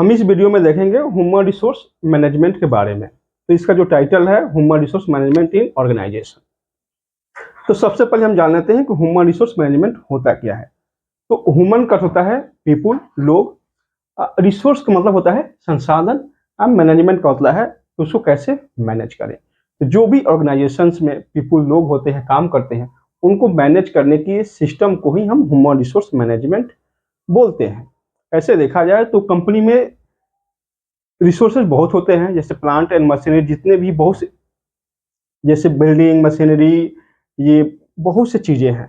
हम इस वीडियो में देखेंगे ह्यूमन रिसोर्स मैनेजमेंट के बारे में। तो इसका जो टाइटल है ह्यूमन रिसोर्स मैनेजमेंट इन ऑर्गेनाइजेशन। तो सबसे पहले हम जान लेते हैं कि ह्यूमन रिसोर्स मैनेजमेंट होता क्या है। तो ह्यूमन का होता है पीपुल, लोग। रिसोर्स का मतलब होता है संसाधन। अब मैनेजमेंट का मतलब है तो उसको कैसे मैनेज करें। तो जो भी ऑर्गेनाइजेशंस में पीपुल, लोग होते हैं, काम करते हैं, उनको मैनेज करने की सिस्टम को ही हम ह्यूमन रिसोर्स मैनेजमेंट बोलते हैं। ऐसे देखा जाए तो कंपनी में रिसोर्सेज बहुत होते हैं, जैसे प्लांट एंड मशीनरी, जितने भी बहुत से, जैसे बिल्डिंग मशीनरी, ये बहुत से चीज़ें हैं,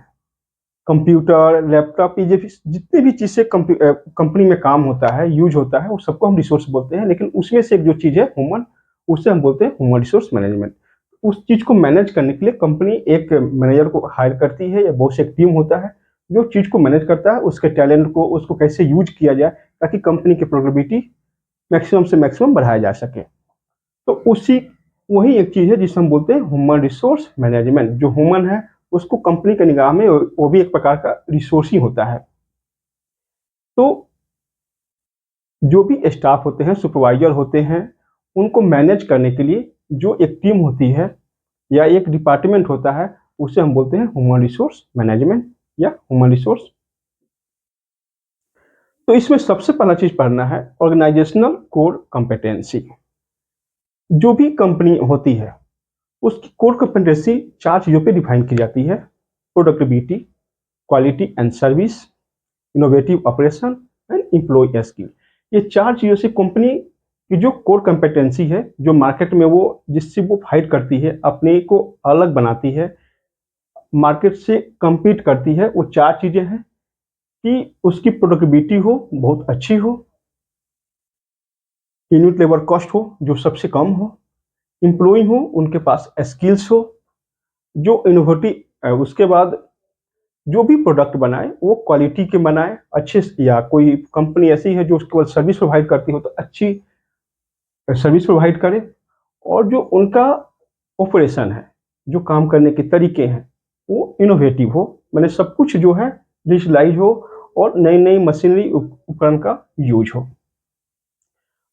कंप्यूटर, लैपटॉप, ये जितने भी चीज़ से कंपनी में काम होता है, यूज होता है, वो सबको हम रिसोर्स बोलते हैं। लेकिन उसमें से एक जो चीज़ है ह्यूमन, उससे हम बोलते हैं ह्यूमन रिसोर्स मैनेजमेंट। उस चीज़ को मैनेज करने के लिए कंपनी एक मैनेजर को हायर करती है, या बहुत से एक टीम होता है जो चीज़ को मैनेज करता है, उसके टैलेंट को, उसको कैसे यूज किया जाए ताकि कंपनी की प्रोडक्टिविटी मैक्सिमम से मैक्सिमम बढ़ाया जा सके। तो उसी वही एक चीज़ है जिसे हम बोलते हैं ह्यूमन रिसोर्स मैनेजमेंट। जो ह्यूमन है उसको कंपनी के निगाह में वो भी एक प्रकार का रिसोर्स ही होता है। तो जो भी स्टाफ होते हैं, सुपरवाइजर होते हैं, उनको मैनेज करने के लिए जो एक टीम होती है या एक डिपार्टमेंट होता है, उसे हम बोलते हैं ह्यूमन रिसोर्स मैनेजमेंट या ह्यूमन रिसोर्स। तो इसमें सबसे पहला चीज पढ़ना है ऑर्गेनाइजेशनल कोर कॉम्पिटेंसी। जो भी कंपनी होती है उसकी कोर कॉम्पिटेंसी 4 चीज़ों पे डिफाइन की जाती है: productivity, quality and service, innovative operation and employ skill. ये 4 चीज़ों से कंपनी की जो कोर कॉम्पिटेंसी है, जो मार्केट में वो जिससे वो फाइट करती है, अपने को अलग बनाती है, मार्केट से compete करती है, वो 4 चीज़ें हैं कि उसकी प्रोडक्टिविटी हो, बहुत अच्छी हो, यूनिट लेबर कॉस्ट हो जो सबसे कम हो, एम्प्लॉय हो उनके पास स्किल्स हो, जो इनोवेटिव, उसके बाद जो भी प्रोडक्ट बनाए वो क्वालिटी के बनाए अच्छे से, या कोई कंपनी ऐसी है जो केवल सर्विस प्रोवाइड करती हो तो अच्छी सर्विस प्रोवाइड करे, और जो उनका ऑपरेशन है, जो काम करने के तरीके हैं, वो इनोवेटिव हो, मैंने सब कुछ जो है डिजिटलाइज हो और नई नई मशीनरी उपकरण का यूज हो।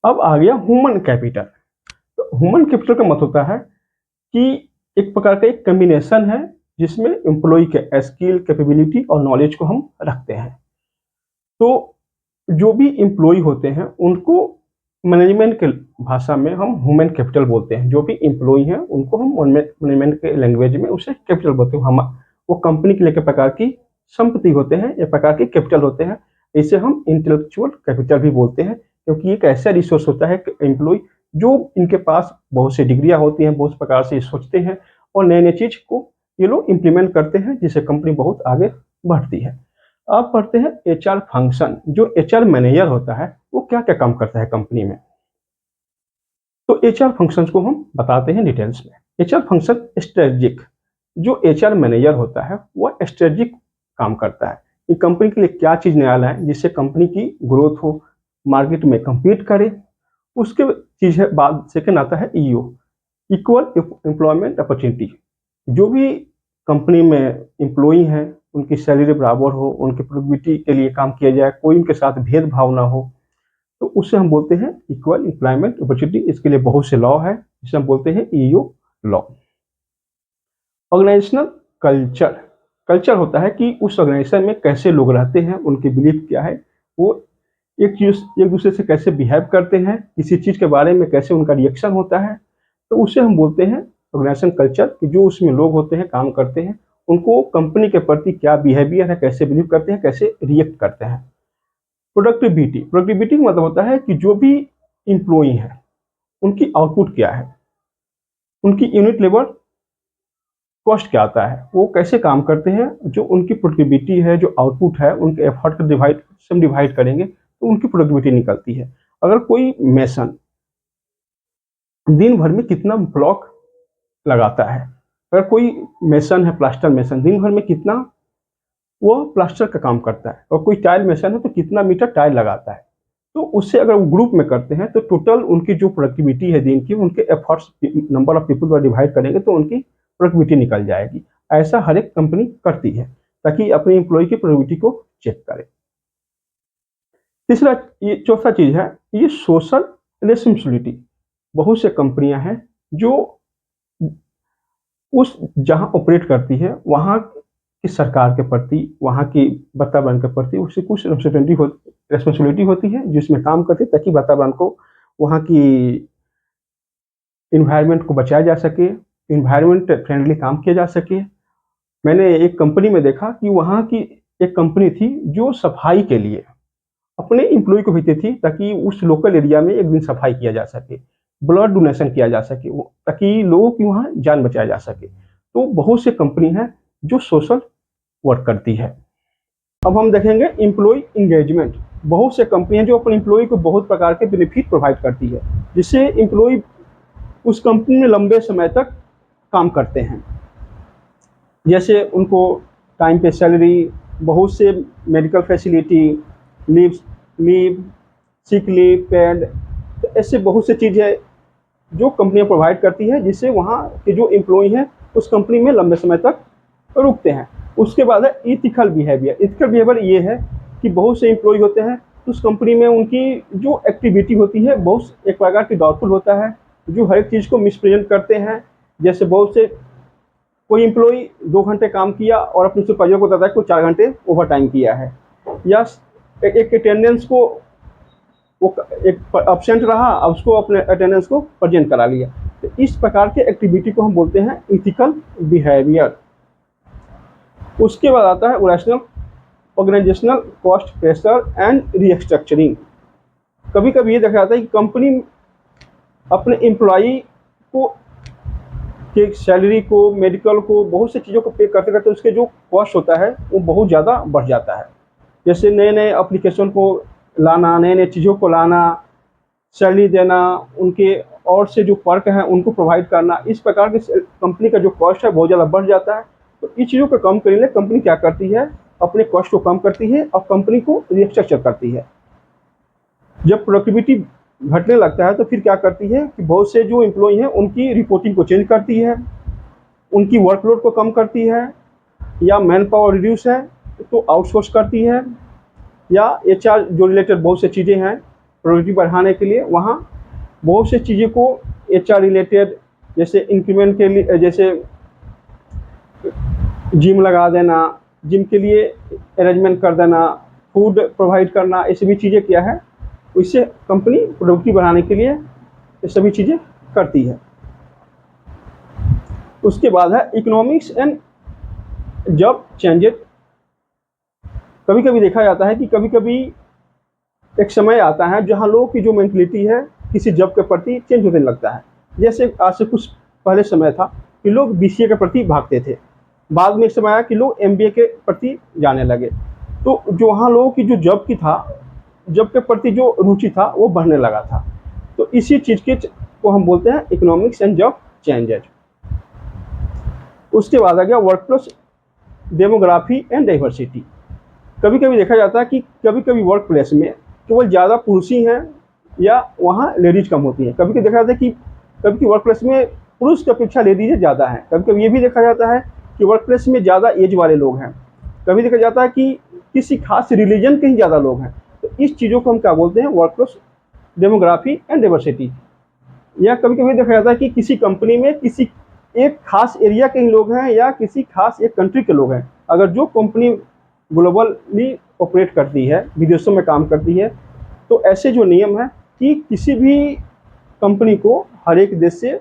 अब आ गया ह्यूमन कैपिटल। तो ह्यूमन कैपिटल का मतलब होता है कि एक प्रकार का एक कम्बिनेशन है जिसमें एम्प्लॉय के स्किल, कैपेबिलिटी और नॉलेज को हम रखते हैं। तो जो भी एम्प्लॉय होते हैं उनको मैनेजमेंट के भाषा में हम ह्यूमन कैपिटल बोलते हैं। जो भी एम्प्लॉय हैं उनको हम मैनेजमेंट के लैंग्वेज में उसे कैपिटल बोलते हैं। हम वो कंपनी के लिए एक प्रकार की संपत्ति होते हैं, एक प्रकार के कैपिटल होते हैं। इसे हम इंटेलेक्चुअल कैपिटल भी बोलते हैं, क्योंकि एक ऐसा रिसोर्स होता है कि एम्प्लॉय जो इनके पास बहुत सी डिग्रियां होती हैं, बहुत प्रकार से सोचते हैं और नए नए चीज को ये लोग इम्प्लीमेंट करते हैं, जिससे कंपनी बहुत आगे बढ़ती है। अब पढ़ते हैं एचआर फंक्शन। जो एचआर मैनेजर होता है वो क्या क्या काम करता है कंपनी में। तो एचआर फंक्शंस को हम बताते हैं डिटेल्स में। HR function strategic. जो एचआर मैनेजर होता है वह स्ट्रेटेजिक काम करता है कि कंपनी के लिए क्या चीज़ नया लाए जिससे कंपनी की ग्रोथ हो, मार्केट में compete करे। उसके चीज़ है, बाद सेकेंड आता है ईओ, इक्वल एम्प्लॉयमेंट अपॉर्चुनिटी। जो भी कंपनी में एम्प्लॉई हैं उनकी सैलरी बराबर हो, उनकी प्रोडक्टिविटी के लिए काम किया जाए, कोई उनके साथ भेदभाव ना हो, तो उससे हम बोलते हैं इक्वल एम्प्लॉयमेंट अपॉर्चुनिटी। इसके लिए बहुत से लॉ है जिसे हम बोलते हैं EO law. Organisational culture. Culture होता है कि उस ऑर्गेनाइजेशन में कैसे लोग रहते हैं, उनके बिलीफ क्या है, वो एक दूसरे से कैसे बिहेव करते हैं, किसी चीज़ के बारे में कैसे उनका रिएक्शन होता है, तो उसे हम बोलते हैं ऑर्गेनाइजेशन कल्चर। कि जो उसमें लोग होते हैं, काम करते हैं, उनको कंपनी के प्रति क्या बिहेवियर है, कैसे बिलीव करते हैं, कैसे रिएक्ट करते हैं। प्रोडक्टिविटी। प्रोडक्टिविटी का मतलब होता है कि जो भी इम्प्लॉई है उनकी आउटपुट क्या है, उनकी यूनिट लेबर कॉस्ट क्या आता है, वो कैसे काम करते हैं, जो उनकी प्रोडक्टिविटी है, जो आउटपुट है, उनके एफर्ट को डिवाइड करेंगे तो उनकी प्रोडक्टिविटी निकलती है। अगर कोई मेसन दिन भर में कितना ब्लॉक लगाता है, अगर कोई मेसन है, प्लास्टर मेसन, दिन भर में कितना वो प्लास्टर का काम करता है, और कोई टाइल मेसन है तो कितना मीटर टाइल लगाता है, तो उससे अगर वो ग्रुप में करते हैं तो टोटल उनकी जो प्रोडक्टिविटी है दिन की, उनके एफर्ट्स नंबर ऑफ पीपल पर डिवाइड करेंगे तो उनकी प्रोडक्टिविटी निकल जाएगी। ऐसा हर एक कंपनी करती है ताकि अपने एम्प्लॉय की प्रोडक्टिविटी को चेक करे। तीसरा, ये चौथा चीज़ है, ये सोशल रिस्पॉन्सिबिलिटी। बहुत से कंपनियां हैं जो उस जहां ऑपरेट करती है वहां की सरकार के प्रति, वहां की वातावरण के प्रति उससे कुछ रिस्पॉन्सिबिलिटी होती है जिसमें काम करती है, ताकि वातावरण को, वहां की इन्वायरमेंट को बचाया जा सके, इन्वायरमेंट फ्रेंडली काम किया जा सके। मैंने एक कंपनी में देखा कि वहाँ की एक कंपनी थी जो सफाई के लिए अपने एम्प्लॉय को भेजती थी, ताकि उस लोकल एरिया में एक दिन सफाई किया जा सके, ब्लड डोनेशन किया जा सके, ताकि लोगों की वहाँ जान बचाया जा सके। तो बहुत से कंपनी है जो सोशल वर्क करती है। अब हम देखेंगे एम्प्लॉय इंगेजमेंट। बहुत से कंपनी हैं जो अपने एम्प्लॉय को बहुत प्रकार के बेनिफिट प्रोवाइड करती है, जिससे एम्प्लॉय उस कंपनी में लंबे समय तक काम करते हैं। जैसे उनको टाइम पे सैलरी, बहुत से medical facility, leave, sick leave, paid, तो ऐसे बहुत से चीज़ें जो कंपनियां प्रोवाइड करती है, जिससे वहाँ के जो एम्प्लॉय हैं उस कंपनी में लंबे समय तक रुकते हैं। उसके बाद है इथिकल बिहेवियर। इथिकल बिहेवियर ये है कि बहुत से एम्प्लॉय होते हैं तो उस कंपनी में उनकी जो एक्टिविटी होती है बहुत एक प्रकार की डाउटफुल होता है, जो हर एक चीज़ को मिसप्रेजेंट करते हैं। जैसे बहुत से कोई एम्प्लॉय 2 घंटे काम किया और अपने सुपरवाइजर को बताया कि 4 घंटे ओवर टाइम किया है, या एक अटेंडेंस को वो एक एब्सेंट रहा, अब उसको अपने अटेंडेंस को प्रेजेंट करा लिया। तो इस प्रकार के एक्टिविटी को हम बोलते हैं इथिकल बिहेवियर। उसके बाद आता है rational organisational cost pressure and restructuring. कभी कभी ये देखा जाता है कि कंपनी अपने एम्प्लॉई को के सैलरी को, मेडिकल को, बहुत सी चीज़ों को पे करते करते उसके जो कॉस्ट होता है वो बहुत ज़्यादा बढ़ जाता है। जैसे नए नए एप्लीकेशन को लाना, नए नए चीज़ों को लाना, सैलरी देना, उनके और से जो पर्क हैं उनको प्रोवाइड करना, इस प्रकार के कंपनी का जो कॉस्ट है बहुत ज़्यादा बढ़ जाता है। तो इस चीज़ों को कम करने के लिए कंपनी क्या करती है, अपने कॉस्ट को कम करती है और कंपनी को रिस्ट्रक्चर करती है। जब प्रोडक्टिविटी घटने लगता है तो फिर क्या करती है कि बहुत से जो एम्प्लॉय हैं उनकी रिपोर्टिंग को चेंज करती है, उनकी वर्कलोड को कम करती है, या मैन पावर रिड्यूस है तो आउटसोर्स करती है, या एचआर जो रिलेटेड बहुत से चीज़ें हैं प्रोडक्टिविटी बढ़ाने के लिए, वहाँ बहुत से चीज़ें को एचआर रिलेटेड, जैसे इंक्रीमेंट के लिए, जैसे जिम लगा देना, जिम के लिए अरेंजमेंट कर देना, फूड प्रोवाइड करना, ये सभी चीज़ें क्या है, इससे कंपनी प्रोडक्टिविटी बढ़ाने के लिए ये सभी चीज़ें करती है। उसके बाद है इकोनॉमिक्स एंड जॉब चेंजेस। कभी कभी देखा जाता है कि कभी कभी एक समय आता है जहां लोगों की जो मेंटलिटी है किसी जॉब के प्रति चेंज होने लगता है। जैसे आज से कुछ पहले समय था कि लोग बीसीए के प्रति भागते थे, बाद में एक समय आया कि लोग एमबीए के प्रति जाने लगे। तो जो वहाँ लोगों की जो जॉब के प्रति जो रुचि था वो बढ़ने लगा था। तो इसी चीज़ के को हम बोलते हैं इकोनॉमिक्स एंड जॉब चेंजेज। उसके बाद आ गया वर्कप्लेस डेमोग्राफी एंड डाइवर्सिटी। कभी कभी देखा जाता है कि कभी कभी वर्क प्लेस में केवल ज़्यादा पुरुष ही हैं या वहाँ लेडीज कम होती हैं। कभी कभी देखा जाता है कि कभी वर्क प्लेस में पुरुष की अपेक्षा लेडीज ज़्यादा हैं। कभी कभी ये भी देखा जाता है कि वर्क प्लेस में ज़्यादा एज वाले लोग हैं। कभी देखा जाता है कि किसी खास रिलीजन के ही ज़्यादा लोग हैं। तो इस चीज़ों को हम क्या बोलते हैं, वर्कप्लेस डेमोग्राफी एंड डाइवर्सिटी। या कभी कभी देखा जाता है कि किसी कंपनी में किसी एक खास एरिया के ही लोग हैं या किसी खास एक कंट्री के लोग हैं। अगर जो कंपनी ग्लोबली ऑपरेट करती है, विदेशों में काम करती है, तो ऐसे जो नियम है कि किसी भी कंपनी को हर एक देश से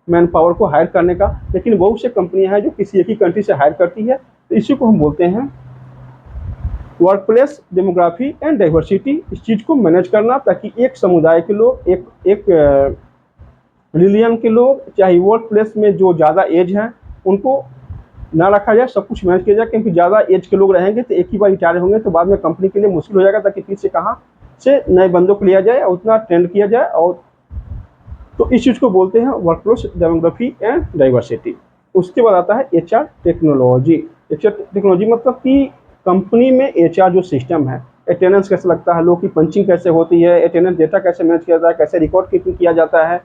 मैन पावर को हायर करने का, लेकिन बहुत से कंपनियां हैं जो किसी एक ही कंट्री से हायर करती है। तो इसी को हम बोलते हैं वर्कप्लेस डेमोग्राफी एंड डाइवर्सिटी। इस चीज़ को मैनेज करना ताकि एक समुदाय के लोग, एक रिलीजन के लोग, चाहे वर्क प्लेस में जो ज़्यादा एज है उनको ना रखा जाए, सब कुछ मैनेज किया जाए। क्योंकि ज़्यादा एज के लोग रहेंगे तो एक ही बार रिटायर होंगे तो बाद में कंपनी के लिए मुश्किल हो जाएगा, ताकि फिर से कहाँ से नए बंदों को लिया जाए और उतना ट्रेंड किया जाए। और तो इस चीज़ को बोलते हैं वर्कप्लेस डेमोग्राफी एंड डाइवर्सिटी। उसके बाद आता है एचआर टेक्नोलॉजी। एचआर टेक्नोलॉजी मतलब कि कंपनी में एचआर जो सिस्टम है, अटेंडेंस कैसे लगता है, लोग की पंचिंग कैसे होती है, अटेंडेंस डेटा कैसे मैनेज किया जाता है, कैसे रिकॉर्ड कीपिंग किया जाता है,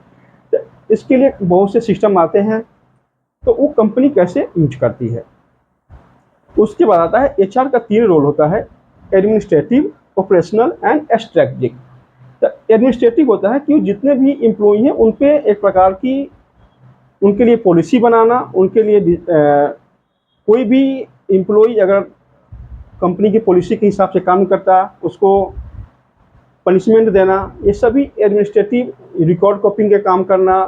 तो इसके लिए बहुत से सिस्टम आते हैं। तो वो कंपनी कैसे यूज करती है। उसके बाद आता है एचआर का 3 रोल होता है, एडमिनिस्ट्रेटिव, ऑपरेशनल एंड स्ट्रेटजिक। तो एडमिनिस्ट्रेटिव होता है कि जितने भी एम्प्लॉई हैं उन पे एक प्रकार की उनके लिए पॉलिसी बनाना, उनके लिए कोई भी एम्प्लॉई अगर कंपनी की पॉलिसी के हिसाब से काम करता है उसको पनिशमेंट देना, ये सभी एडमिनिस्ट्रेटिव, रिकॉर्ड कॉपिंग के काम करना,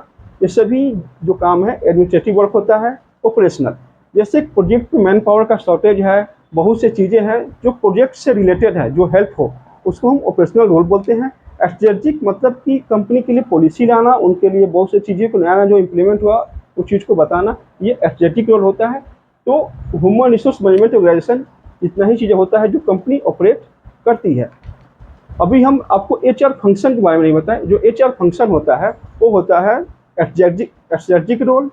ये सभी जो काम है एडमिनिस्ट्रेटिव वर्क होता है। ऑपरेशनल, जैसे प्रोजेक्ट में मैन पावर का शॉर्टेज है, बहुत से चीज़ें हैं जो प्रोजेक्ट से रिलेटेड है, जो हेल्प हो, उसको हम ऑपरेशनल रोल बोलते हैं। स्ट्रेटजिक मतलब कि कंपनी के लिए पॉलिसी लाना, उनके लिए बहुत सी चीज़ें को नया जो इम्प्लीमेंट हुआ उस चीज़ को बताना, ये स्ट्रेटजिक रोल होता है। तो ह्यूमन रिसोर्स मैनेजमेंट ऑर्गेनाइजेशन इतना ही चीज़ें होता है जो कंपनी ऑपरेट करती है। अभी हम आपको एचआर फंक्शन के बारे में नहीं बताएं। जो एचआर फंक्शन होता है वो होता है स्ट्रेटजिक रोल,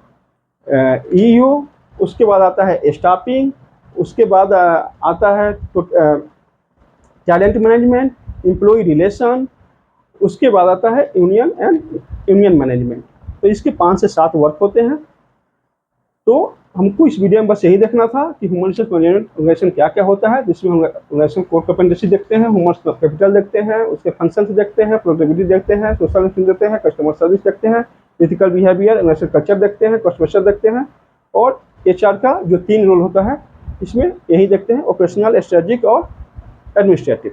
ईयू, उसके बाद आता है स्टाफिंग, उसके बाद आता है टैलेंट मैनेजमेंट, एम्प्लॉय रिलेशन, उसके बाद आता है यूनियन मैनेजमेंट। तो इसके 5 से 7 वर्क होते हैं। तो हमको इस वीडियो में बस यही देखना था कि ह्यूमन रिसोर्स मैनेजमेंट ऑर्गेनाइजेशन क्या क्या होता है, जिसमें हम ऑर्गेनाइजेशन कोर कैपेसिटी देखते हैं, ह्यूमन कैपिटल देखते हैं, उसके फंक्शंस देखते हैं, प्रोडक्टिविटी देखते हैं, सोशल इंस्टीट्यूट देखते हैं, कस्टमर सर्विस देखते हैं, एथिकल बिहेवियर, ऑर्गेनाइजेशन कल्चर देखते हैं, कॉस्ट स्ट्रक्चर देखते हैं, और एचआर का जो 3 रोल होता है इसमें यही देखते हैं, ऑपरेशनल, स्ट्रेटजिक और एडमिनिस्ट्रेटिव।